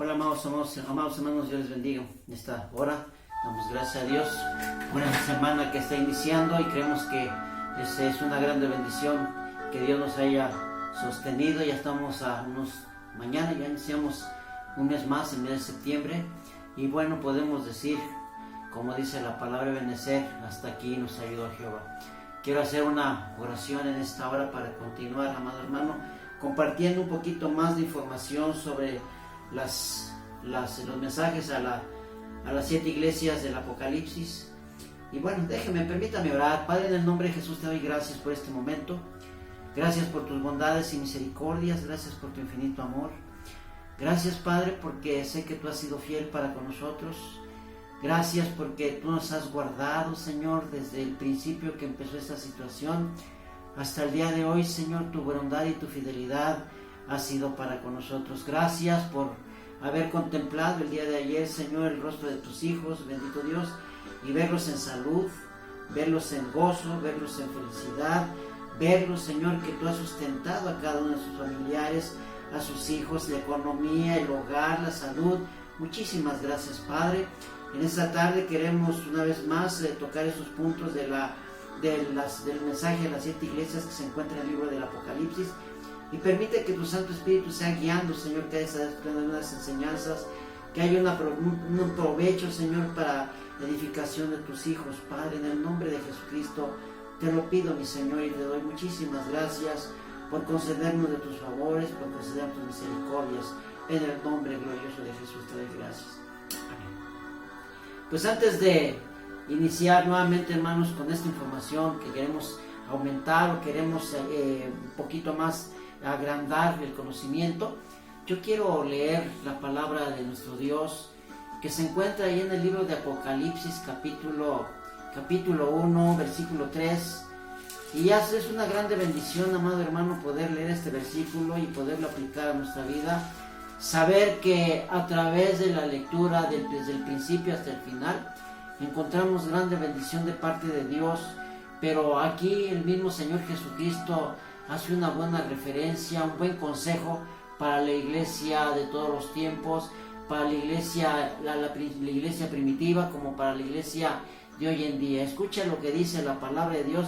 Hola amados hermanos, Dios les bendiga en esta hora. Damos gracias a Dios por esta semana que está iniciando y creemos que es una grande bendición que Dios nos haya sostenido. Ya estamos mañana ya iniciamos un mes más, el mes de septiembre, y bueno, podemos decir, como dice la palabra Benecer, hasta aquí nos ayudó Jehová. Quiero hacer una oración en esta hora para continuar, amado hermano, compartiendo un poquito más de información sobre los mensajes a las 7 iglesias del Apocalipsis. Y bueno, permítame orar. Padre, en el nombre de Jesús te doy gracias por este momento. Gracias por tus bondades y misericordias. Gracias por tu infinito amor. Gracias, Padre, porque sé que tú has sido fiel para con nosotros. Gracias porque tú nos has guardado, Señor, desde el principio que empezó esta situación hasta el día de hoy. Señor, tu bondad y tu fidelidad ha sido para con nosotros. Gracias por haber contemplado el día de ayer, Señor, el rostro de tus hijos, bendito Dios, y verlos en salud, verlos en gozo, verlos en felicidad, verlos, Señor, que tú has sustentado a cada uno de sus familiares, a sus hijos, la economía, el hogar, la salud. Muchísimas gracias, Padre. En esta tarde queremos una vez más tocar esos puntos del mensaje a las 7 iglesias que se encuentran en el libro del Apocalipsis. Y permite que tu Santo Espíritu sea guiando, Señor, que haya unas enseñanzas, que haya un provecho, Señor, para la edificación de tus hijos. Padre, en el nombre de Jesucristo, te lo pido, mi Señor, y te doy muchísimas gracias por concedernos de tus favores, por concedernos tus misericordias. En el nombre glorioso de Jesús te doy gracias. Amén. Pues antes de iniciar nuevamente, hermanos, con esta información que queremos aumentar o queremos un poquito más agrandar el conocimiento, yo quiero leer la palabra de nuestro Dios que se encuentra ahí en el libro de Apocalipsis capítulo 1 versículo 3, y es una grande bendición, amado hermano, poder leer este versículo y poderlo aplicar a nuestra vida, saber que a través de la lectura desde el principio hasta el final encontramos grande bendición de parte de Dios. Pero aquí el mismo Señor Jesucristo hace una buena referencia, un buen consejo para la iglesia de todos los tiempos, para la iglesia primitiva como para la iglesia de hoy en día. Escucha lo que dice la palabra de Dios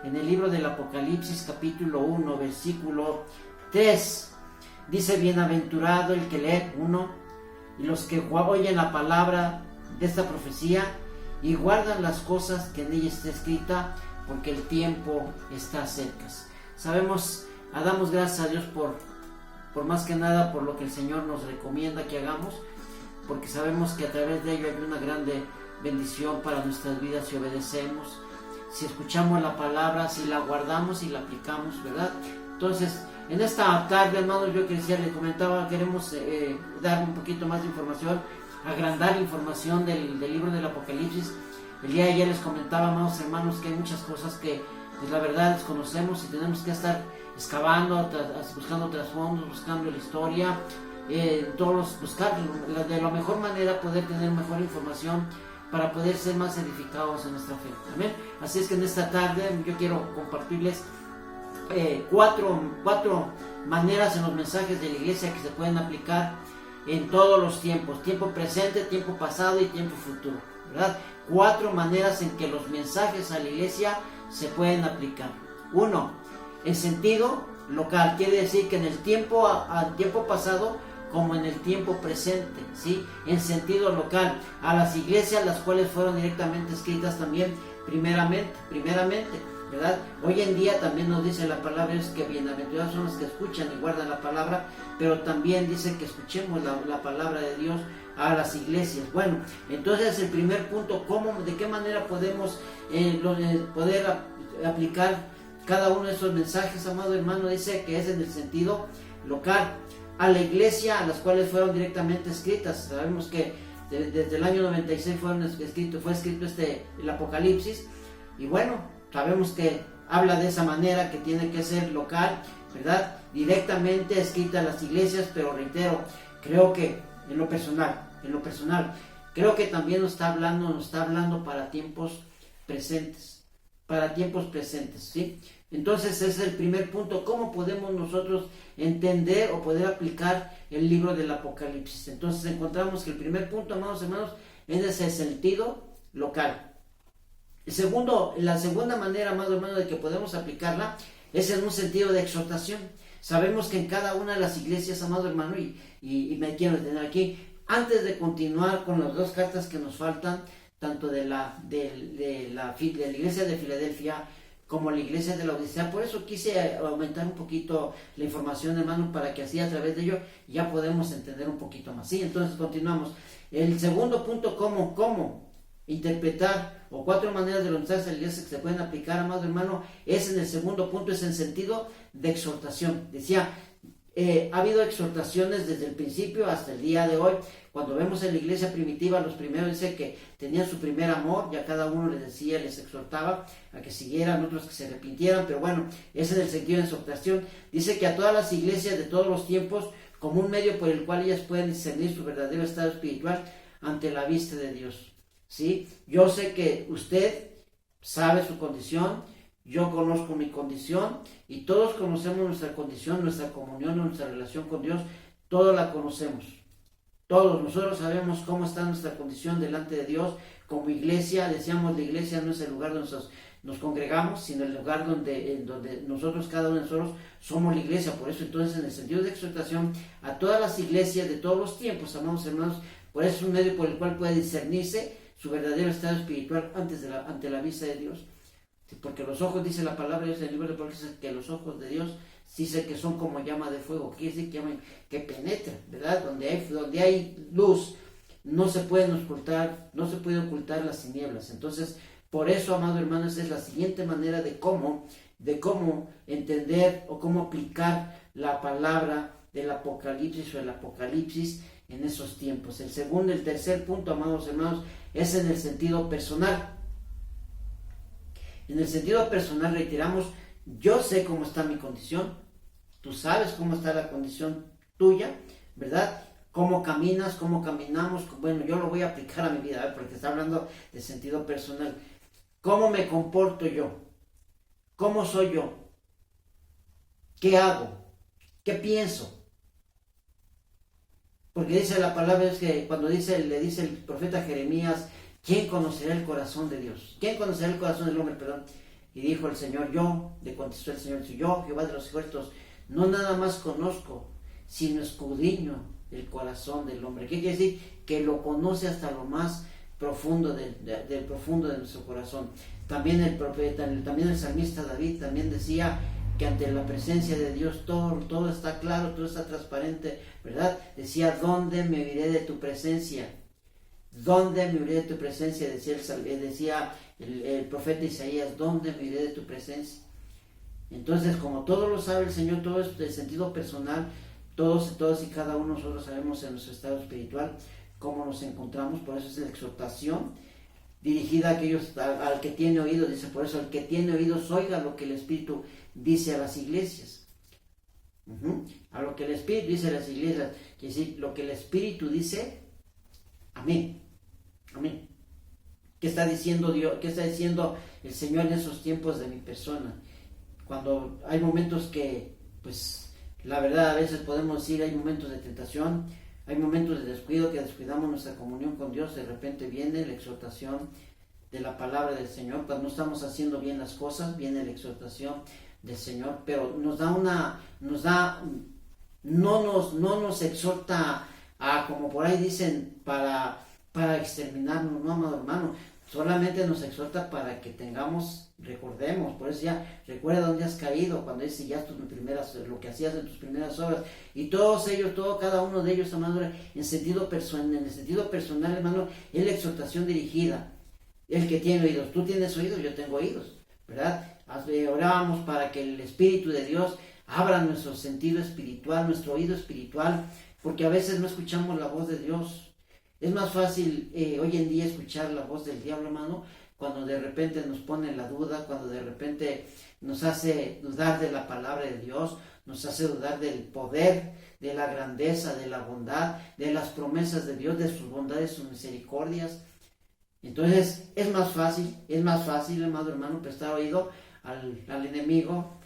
en el libro del Apocalipsis capítulo 1 versículo 3. Dice: bienaventurado el que lee, y los que oyen la palabra de esta profecía y guardan las cosas que en ella está escrita, porque el tiempo está cerca. Damos gracias a Dios por más que nada por lo que el Señor nos recomienda que hagamos, porque sabemos que a través de ello hay una grande bendición para nuestras vidas si obedecemos, si escuchamos la palabra, si la guardamos y la aplicamos, ¿verdad? Entonces, en esta tarde, hermanos, yo les comentaba, queremos dar un poquito más de información, agrandar la información del libro del Apocalipsis. El día de ayer les comentaba, amados hermanos, que hay muchas cosas que pues la verdad desconocemos y tenemos que estar excavando, buscando trasfondos, buscando la historia, buscar de la mejor manera poder tener mejor información para poder ser más edificados en nuestra fe. Amén. Así es que en esta tarde yo quiero compartirles cuatro maneras en los mensajes de la iglesia que se pueden aplicar en todos los tiempos: tiempo presente, tiempo pasado y tiempo futuro, ¿verdad? 4 maneras en que los mensajes a la iglesia se pueden aplicar. 1. En sentido local, quiere decir que en el tiempo pasado como en el tiempo presente, ¿sí? En sentido local, a las iglesias las cuales fueron directamente escritas también primeramente, ¿verdad? Hoy en día también nos dice la palabra es que bienaventurados son los que escuchan y guardan la palabra, pero también dice que escuchemos la palabra de Dios a las iglesias. Bueno, entonces el primer punto, de qué manera podemos poder aplicar cada uno de esos mensajes, amado hermano, dice que es en el sentido local, a la iglesia a las cuales fueron directamente escritas. Sabemos que desde el año 96 fue escrito el Apocalipsis, y bueno, sabemos que habla de esa manera, que tiene que ser local, ¿verdad? Directamente escrita a las iglesias, pero reitero, creo que en lo personal, creo que también nos está hablando para tiempos presentes, para tiempos presentes, ¿sí? Entonces ese es el primer punto, cómo podemos nosotros entender o poder aplicar el libro del Apocalipsis. Entonces encontramos que el primer punto, amados hermanos, es ese sentido local. La segunda manera, amados hermanos, de que podemos aplicarla es en un sentido de exhortación. Sabemos que en cada una de las iglesias, amado hermano, y me quiero detener aquí, antes de continuar con las dos cartas que nos faltan, tanto de la iglesia de Filadelfia como la iglesia de la Odisea. Por eso quise aumentar un poquito la información, hermano, para que así a través de ello ya podemos entender un poquito más. Sí, entonces continuamos. El segundo punto, cómo interpretar, o 4 maneras de los mensajes de la iglesia que se pueden aplicar, amado hermano, es en el segundo punto, es en sentido de exhortación. Decía, ha habido exhortaciones desde el principio hasta el día de hoy. Cuando vemos en la iglesia primitiva, los primeros dice que tenían su primer amor, ya cada uno les decía, les exhortaba a que siguieran, otros que se arrepintieran, pero bueno, ese es el sentido de exhortación. Dice que a todas las iglesias de todos los tiempos, como un medio por el cual ellas pueden discernir su verdadero estado espiritual ante la vista de Dios. ¿Sí? Yo sé que usted sabe su condición, yo conozco mi condición y todos conocemos nuestra condición, nuestra comunión, nuestra relación con Dios, todos la conocemos. Todos nosotros sabemos cómo está nuestra condición delante de Dios como iglesia. Decíamos, la iglesia no es el lugar donde nos congregamos, sino el lugar donde nosotros, cada uno de nosotros, somos la iglesia. Por eso, entonces, en el sentido de exhortación a todas las iglesias de todos los tiempos, amados hermanos, por eso es un medio por el cual puede discernirse su verdadero estado espiritual ante la vista de Dios. Porque los ojos, dice la palabra de Dios en el libro de Apocalipsis, que los ojos de Dios dice que son como llama de fuego, quiere decir que penetra, ¿verdad? Donde hay luz, no se puede ocultar las tinieblas. Entonces, por eso, amado hermano, esa es la siguiente manera de cómo entender o cómo aplicar la palabra del Apocalipsis o el Apocalipsis en esos tiempos. El tercer punto, amados hermanos, es en el sentido personal. En el sentido personal, reiteramos, yo sé cómo está mi condición, tú sabes cómo está la condición tuya, ¿verdad? Cómo caminas, cómo caminamos. Bueno, yo lo voy a aplicar a mi vida, ¿verdad? Porque está hablando de sentido personal. ¿Cómo me comporto yo? ¿Cómo soy yo? ¿Qué hago? ¿Qué pienso? Porque dice la palabra, es que cuando le dice el profeta Jeremías, ¿quién conocerá el corazón de Dios? ¿Quién conocerá el corazón del hombre? Perdón. Y dijo el Señor, le contestó el Señor, yo, Jehová de los ejércitos, no nada más conozco, sino escudriño el corazón del hombre. ¿Qué quiere decir? Que lo conoce hasta lo más profundo del profundo de nuestro corazón. También también el salmista David también decía que ante la presencia de Dios todo está claro, todo está transparente, ¿verdad? Decía, ¿dónde me iré de tu presencia? ¿Dónde me iré de tu presencia? Decía el profeta Isaías, ¿dónde me iré de tu presencia? Entonces, como todo lo sabe el Señor, todo es de sentido personal, todos y cada uno de nosotros sabemos en nuestro estado espiritual cómo nos encontramos. Por eso es la exhortación dirigida a aquellos, al que tiene oídos. Dice, por eso, el que tiene oídos oiga lo que el Espíritu dice a las iglesias. A lo que el Espíritu dice a las iglesias, quiere decir, lo que el Espíritu dice, amén. Amén. ¿Qué está diciendo Dios? ¿Qué está diciendo el Señor en esos tiempos de mi persona? Cuando hay momentos que, pues, la verdad, a veces podemos decir, hay momentos de tentación, hay momentos de descuido, que descuidamos nuestra comunión con Dios, de repente viene la exhortación de la palabra del Señor. Cuando no estamos haciendo bien las cosas, viene la exhortación del Señor, pero no nos exhorta a, como por ahí dicen, para exterminarnos, no, amado hermano. Solamente nos exhorta para que recordemos, por eso ya recuerda dónde has caído, cuando dice ya lo que hacías en tus primeras obras, y todos ellos, cada uno de ellos, amado, en el sentido personal, hermano, es la exhortación dirigida. El que tiene oídos, tú tienes oídos, yo tengo oídos, ¿verdad? Orábamos para que el Espíritu de Dios abra nuestro sentido espiritual, nuestro oído espiritual, porque a veces no escuchamos la voz de Dios. Es más fácil hoy en día escuchar la voz del diablo, hermano, cuando de repente nos pone la duda, cuando de repente nos hace dudar de la palabra de Dios, nos hace dudar del poder, de la grandeza, de la bondad, de las promesas de Dios, de sus bondades, sus misericordias. Entonces es más fácil, amado hermano, prestar oído al enemigo,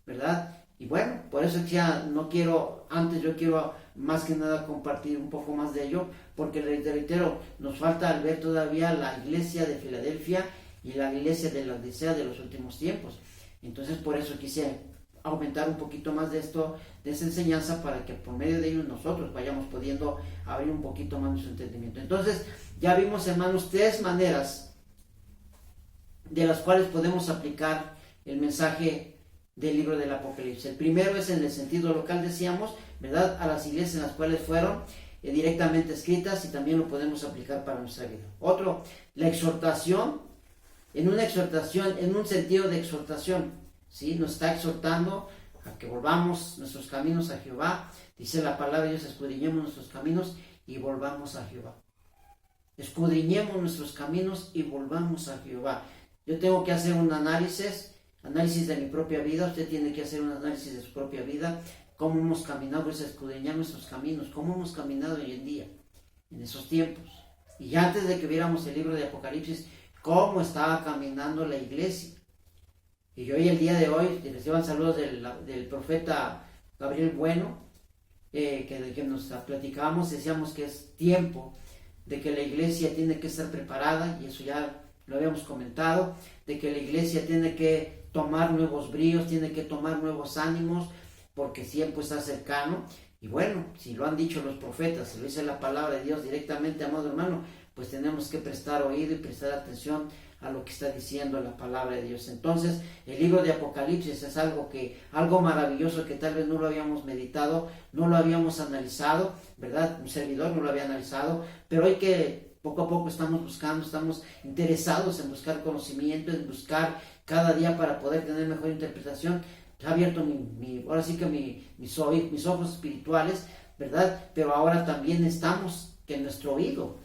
¿verdad? Y bueno, por eso ya no quiero, antes yo quiero más que nada compartir un poco más de ello, porque reitero, nos falta ver todavía la iglesia de Filadelfia y la iglesia de la Odisea de los últimos tiempos. Entonces por eso quise aumentar un poquito más de esto, de esa enseñanza, para que por medio de ello nosotros vayamos pudiendo abrir un poquito más nuestro entendimiento. Entonces ya vimos, hermanos, 3 maneras de las cuales podemos aplicar el mensaje del libro del Apocalipsis. El primero es en el sentido local, decíamos, ¿verdad? A las iglesias en las cuales fueron directamente escritas, y también lo podemos aplicar para nuestra vida. Otro, la exhortación, en un sentido de exhortación, ¿sí? Nos está exhortando a que volvamos nuestros caminos a Jehová. Dice la palabra de Dios, escudriñemos nuestros caminos y volvamos a Jehová. Escudriñemos nuestros caminos y volvamos a Jehová. Yo tengo que hacer un análisis de mi propia vida. Usted tiene que hacer un análisis de su propia vida. Cómo hemos caminado, es escudriñar nuestros caminos. Cómo hemos caminado hoy en día, en esos tiempos. Y antes de que viéramos el libro de Apocalipsis, cómo estaba caminando la iglesia. Y hoy, el día de hoy, les llevan saludos del profeta Gabriel Bueno, que nos platicábamos, decíamos que es tiempo de que la iglesia tiene que estar preparada, y eso ya lo habíamos comentado, de que la iglesia tiene que tomar nuevos bríos, tiene que tomar nuevos ánimos, porque el tiempo está cercano. Y bueno, si lo han dicho los profetas, si lo dice la palabra de Dios directamente, amado hermano, pues tenemos que prestar oído y prestar atención a lo que está diciendo la palabra de Dios. Entonces, el libro de Apocalipsis es algo maravilloso, que tal vez no lo habíamos meditado, no lo habíamos analizado, ¿verdad? Un servidor no lo había analizado, pero hoy que poco a poco estamos interesados en buscar conocimiento, en buscar cada día para poder tener mejor interpretación. Ha abierto ahora sí que mis ojos espirituales, ¿verdad? Pero ahora también estamos, que nuestro oído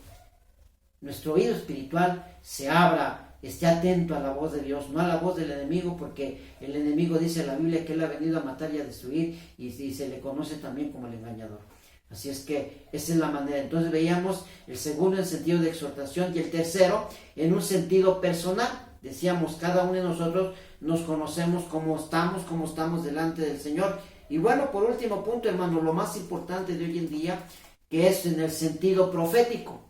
espiritual se abra, esté atento a la voz de Dios, no a la voz del enemigo, porque el enemigo, dice la Biblia, que él ha venido a matar y a destruir, y se le conoce también como el engañador. Así es que esa es la manera. Entonces veíamos el segundo en sentido de exhortación, y el tercero en un sentido personal. Decíamos, cada uno de nosotros nos conocemos cómo estamos delante del Señor. Y bueno, por último punto, hermano, lo más importante de hoy en día, que es en el sentido profético.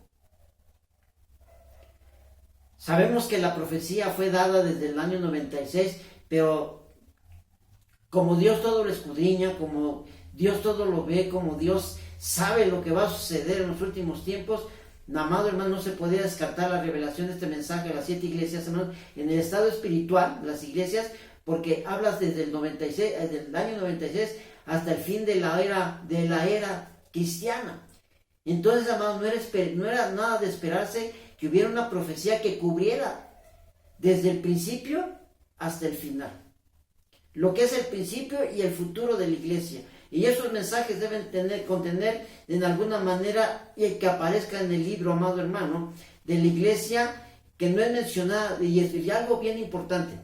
Sabemos que la profecía fue dada desde el año 96, pero como Dios todo lo escudriña, como Dios todo lo ve, como Dios sabe lo que va a suceder en los últimos tiempos, amado hermano, no se podía descartar la revelación de este mensaje a las 7 iglesias, hermano, en el estado espiritual, las iglesias, porque hablas desde el año 96 hasta el fin de la era cristiana. Entonces, amado, no era nada de esperarse que hubiera una profecía que cubriera desde el principio hasta el final, lo que es el principio y el futuro de la iglesia. Y esos mensajes deben contener en alguna manera, y que aparezca en el libro, amado hermano, de la iglesia, que no es mencionada. Y es algo bien importante.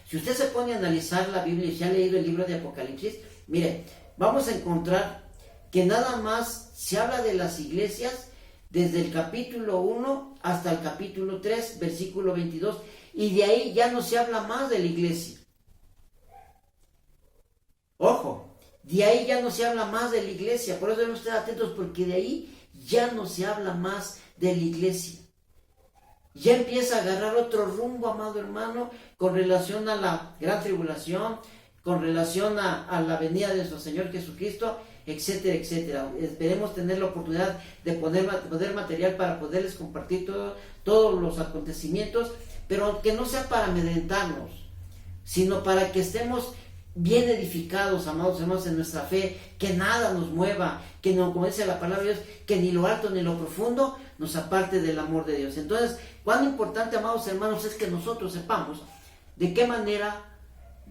Si usted se pone a analizar la Biblia y si ha leído el libro de Apocalipsis, mire, vamos a encontrar que nada más se habla de las iglesias desde el capítulo 1 hasta el capítulo 3, versículo 22, y de ahí ya no se habla más de la iglesia. Ojo, de ahí ya no se habla más de la iglesia, por eso debemos estar atentos, porque de ahí ya no se habla más de la iglesia. Ya empieza a agarrar otro rumbo, amado hermano, con relación a la gran tribulación, con relación a la venida de nuestro Señor Jesucristo, etcétera, etcétera. Esperemos tener la oportunidad de poner material para poderles compartir todos los acontecimientos, pero que no sea para amedrentarnos, sino para que estemos bien edificados, amados hermanos, en nuestra fe, que nada nos mueva, que no, como dice la palabra de Dios, que ni lo alto ni lo profundo nos aparte del amor de Dios. Entonces, cuán importante, amados hermanos, es que nosotros sepamos de qué manera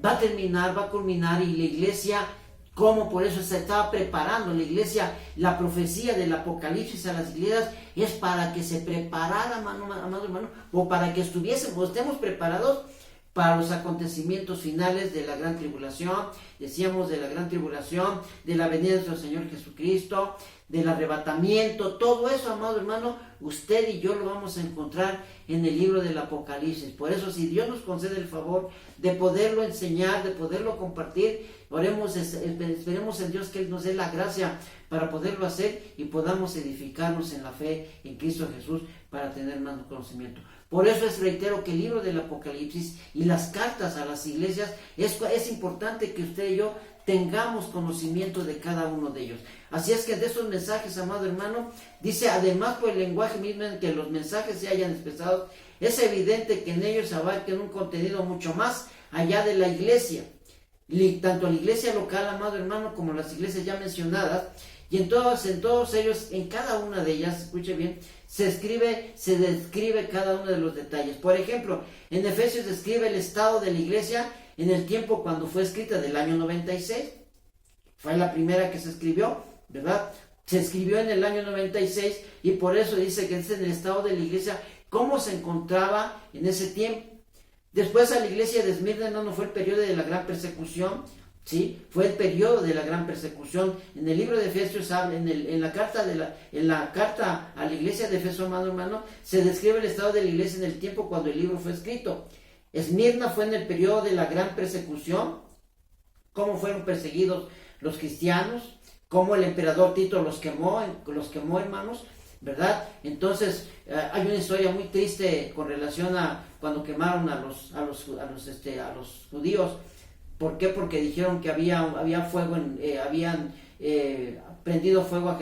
va a terminar, va a culminar, y la iglesia, como por eso se estaba preparando la iglesia. La profecía del Apocalipsis a las iglesias es para que se preparara, amado hermano, o para que estemos preparados para los acontecimientos finales de la gran tribulación. Decíamos de la gran tribulación, de la venida de nuestro Señor Jesucristo, del arrebatamiento. Todo eso, amado hermano, usted y yo lo vamos a encontrar en el libro del Apocalipsis. Por eso, si Dios nos concede el favor de poderlo enseñar, de poderlo compartir, oremos, esperemos en Dios que Él nos dé la gracia para poderlo hacer y podamos edificarnos en la fe en Cristo Jesús para tener más conocimiento. Por eso reitero que el libro del Apocalipsis y las cartas a las iglesias es importante que usted y yo tengamos conocimiento de cada uno de ellos. Así es que de esos mensajes, amado hermano, dice, además por el lenguaje mismo en que los mensajes se hayan expresado, es evidente que en ellos abarquen un contenido mucho más allá de la iglesia. Tanto la iglesia local, amado hermano, como las iglesias ya mencionadas, y en todos ellos, en cada una de ellas, escuche bien, se describe cada uno de los detalles. Por ejemplo, en Efesios describe el estado de la iglesia en el tiempo cuando fue escrita, del año 96. Fue la primera que se escribió, ¿verdad? Se escribió en el año 96 y por eso dice que es en el estado de la iglesia, cómo se encontraba en ese tiempo. Después a la iglesia de Esmirna no fue el periodo de la gran persecución, ¿sí? Fue el periodo de la gran persecución. En el libro de Efesios habla, en la carta a la iglesia de Efeso, amado hermano, se describe el estado de la iglesia en el tiempo cuando el libro fue escrito. Esmirna fue en el periodo de la gran persecución, cómo fueron perseguidos los cristianos, cómo el emperador Tito los quemó, hermanos, ¿verdad? Entonces hay una historia muy triste con relación a cuando quemaron a los judíos. ¿Por qué? Porque dijeron que había fuego, habían prendido fuego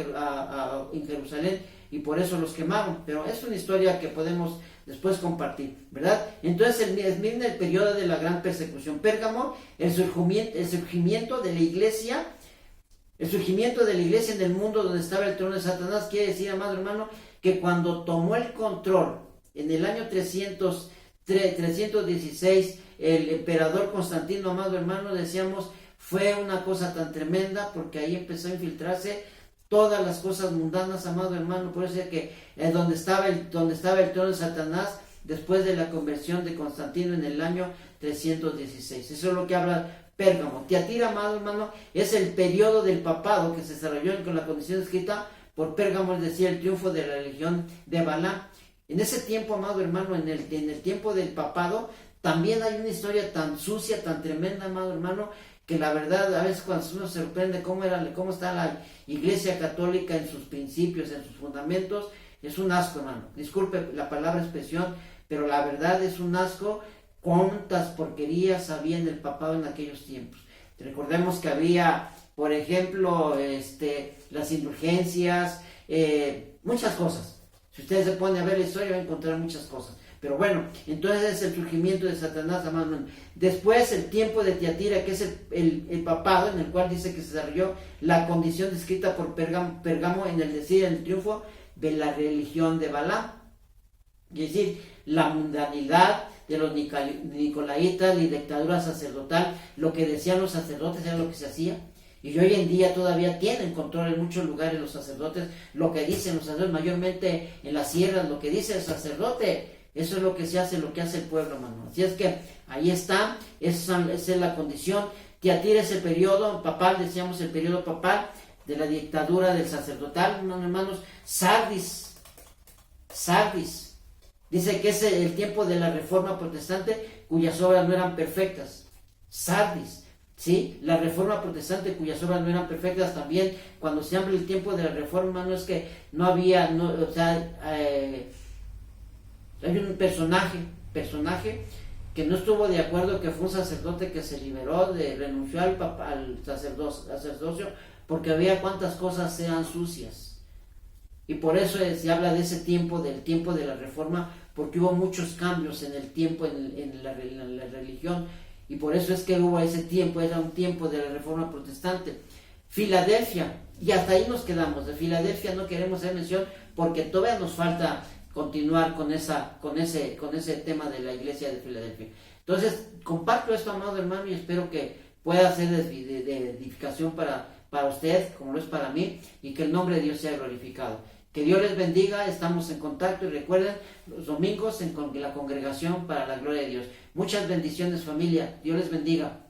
en Jerusalén y por eso los quemaron. Pero es una historia que podemos después compartir, ¿verdad? Entonces Esmirna, el periodo de la gran persecución. Pérgamo, el surgimiento de la iglesia. El surgimiento de la iglesia en el mundo donde estaba el trono de Satanás, quiere decir, amado hermano, que cuando tomó el control en el año 316, el emperador Constantino, amado hermano, decíamos, fue una cosa tan tremenda porque ahí empezó a infiltrarse todas las cosas mundanas, amado hermano. Por eso es que donde estaba el trono de Satanás, después de la conversión de Constantino en el año 316. Eso es lo que habla Pérgamo. Tiatira, amado hermano, es el periodo del papado que se desarrolló con la condición escrita por Pérgamo, es decir, el triunfo de la religión de Balaam. En ese tiempo, amado hermano, en el tiempo del papado, también hay una historia tan sucia, tan tremenda, amado hermano, que la verdad, a veces cuando uno se sorprende cómo está la iglesia católica en sus principios, en sus fundamentos, es un asco, hermano. Disculpe la palabra expresión, pero la verdad es un asco. Cuántas porquerías había en el papado en aquellos tiempos. Recordemos que había, por ejemplo, las indulgencias, muchas cosas. Si ustedes se ponen a ver la historia, van a encontrar muchas cosas. Pero bueno, entonces es el surgimiento de Satanás, amado. Después el tiempo de Tiatira, que es el papado, en el cual dice que se desarrolló la condición descrita por Pérgamo en el triunfo de la religión de Balaam. Es decir, la mundanidad de los nicolaitas, la dictadura sacerdotal, lo que decían los sacerdotes era lo que se hacía. Y hoy en día todavía tienen control en muchos lugares los sacerdotes, lo que dicen los sacerdotes, mayormente en las sierras, lo que dice el sacerdote, eso es lo que se hace, lo que hace el pueblo, hermano. Así es que ahí está, esa es la condición. Tiatira es el periodo papal, decíamos el periodo papal de la dictadura del sacerdotal, hermanos. Sardis, dice que es el tiempo de la Reforma Protestante cuyas obras no eran perfectas. Sardis, ¿sí? La Reforma Protestante cuyas obras no eran perfectas también. Cuando se habla del tiempo de la Reforma, no es que no había, hay un personaje que no estuvo de acuerdo, que fue un sacerdote que se liberó, renunció al sacerdocio, porque había cuantas cosas sean sucias. Y por eso se habla de ese tiempo, del tiempo de la Reforma, porque hubo muchos cambios en el tiempo, en la religión, y por eso es que hubo ese tiempo, era un tiempo de la Reforma Protestante. Filadelfia, y hasta ahí nos quedamos. De Filadelfia no queremos hacer mención, porque todavía nos falta continuar con ese tema de la iglesia de Filadelfia. Entonces, comparto esto, amado hermano, y espero que pueda ser de edificación para usted, como lo es para mí, y que el nombre de Dios sea glorificado. Que Dios les bendiga, estamos en contacto y recuerden, los domingos en la congregación para la gloria de Dios. Muchas bendiciones familia, Dios les bendiga.